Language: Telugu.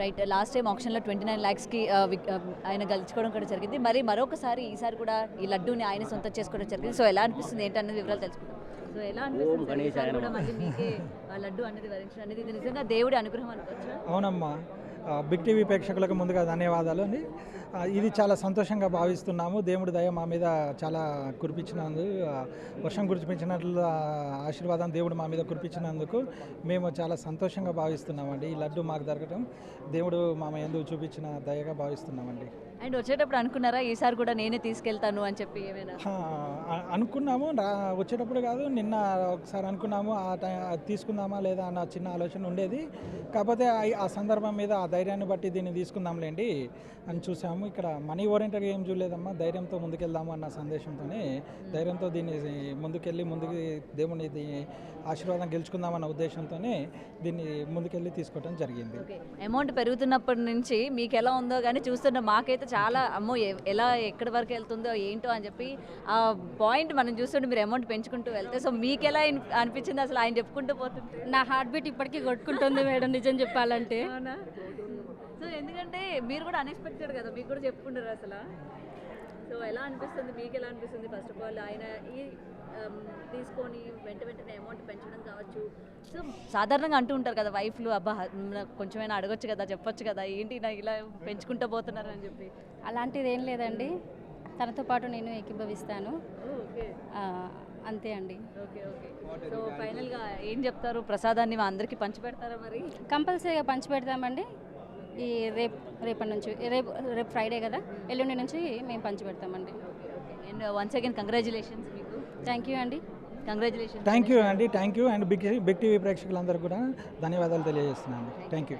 రైట్. లాస్ట్ టైం ఆక్షన్‌లో 29 లాక్స్‌కి ఆయన గెలుచుకోవడం కూడా జరిగింది. మరి మరొకసారి ఈసారి కూడా ఈ లడ్డూని ఆయన సొంతం చేసుకోవడం జరిగింది. సో ఎలా అనిపిస్తుంది ఏంటన్నది వివరాలు తెలుసుకుందాం. సో ఎలా అనిపిస్తుంది సార్ ఈసారి కూడా మళ్ళీ మీకే లడ్డు అనేది వరించడం అనేది ఇది నిజంగా దేవుడి అనుగ్రహం అనుకోవచ్చా? అవునమ్మా. బిగ్ టీవీ ప్రేక్షకులకు ముందుగా ధన్యవాదాలు అండి. ఇది చాలా సంతోషంగా భావిస్తున్నాము. దేవుడి దయ మా మీద చాలా కురిపించినందు, వర్షం కురిపించినట్లు ఆశీర్వాదం దేవుడు మా మీద కురిపించినందుకు మేము చాలా సంతోషంగా భావిస్తున్నామండి. ఈ లడ్డు మాకు దొరకడం దేవుడు మా యందు చూపించిన దయగా భావిస్తున్నామండి. అండ్ వచ్చేటప్పుడు అనుకున్నారా ఈసారి కూడా నేనే తీసుకెళ్తాను అని చెప్పి ఏమైనా? అనుకున్నాము. వచ్చేటప్పుడు కాదు, నిన్న ఒకసారి అనుకున్నాము. అది తీసుకుందామా లేదా అన్న చిన్న ఆలోచన ఉండేది. కాకపోతే ఆ సందర్భం మీద ఆ ధైర్యాన్ని బట్టి దీన్ని తీసుకుందాంలేండి అని చూసాము. ఇక్కడ మనీ ఓరియంటెడ్గా ఏం చూడలేదమ్మా, ధైర్యంతో ముందుకెళ్దాము అన్న సందేశంతోనే ధైర్యంతో దీన్ని ముందుకు దేవుని ఆశీర్వాదం గెలుచుకుందామన్న ఉద్దేశంతోనే దీన్ని ముందుకెళ్ళి తీసుకోవడం జరిగింది. అమౌంట్ పెరుగుతున్నప్పటి నుంచి మీకు ఎలా ఉందో కానీ చూస్తున్న మాకైతే చాలా అమ్మో ఎలా ఎక్కడి వరకు వెళ్తుందో ఏంటో అని చెప్పి ఆ పాయింట్ మనం చూస్తుంటే మీరు అమౌంట్ పెంచుకుంటూ వెళ్తే సో మీకు ఎలా అనిపించింది అసలు ఆయన చెప్పుకుంటూ పోతుంటే? నా హార్ట్ బీట్ ఇప్పటికీ కొట్టుకుంటుంది మేడం, నిజం చెప్పాలంటే. అవునా? సో ఎందుకంటే మీరు కూడా అన్ఎక్స్పెక్టెడ్ కదా, మీకు కూడా చెప్పుకుంటారు అసలు. సో ఎలా అనిపిస్తుంది, మీకు ఎలా అనిపిస్తుంది? ఫస్ట్ ఆఫ్ ఆల్ ఆయన ఈ తీసుకొని వెంటనే అమౌంట్ పెంచడం కావచ్చు. సో సాధారణంగా అంటూ ఉంటారు కదా వైఫ్లు, అబ్బా కొంచెమైనా అడగొచ్చు కదా, చెప్పొచ్చు కదా, ఏంటి నా ఇలా పెంచుకుంటూ పోతున్నారు అని చెప్పి. అలాంటిది ఏం లేదండి, తనతో పాటు నేను ఏకీభవిస్తాను. ఓకే, అంతే అండి. Okay okay. సో ఫైనల్గా ఏం చెప్తారు? ప్రసాదాన్ని మా అందరికీ పంచిపెడతారా మరి? కంపల్సరీగా పంచిపెడతామండి. ఈ రేపటి నుంచి రేపు ఫ్రైడే కదా, ఎల్లుండి నుంచి మేము పంచిపెడతామండి. అండ్ వన్స్ అగైన్ కంగ్రాచులేషన్స్ మీకు. థ్యాంక్ యూ అండి. కంగ్రాచులేషన్స్. థ్యాంక్ యూ అండి. Thank you. And big TV ప్రేక్షకులందరూ కూడా ధన్యవాదాలు తెలియజేస్తున్నాను. Thank you.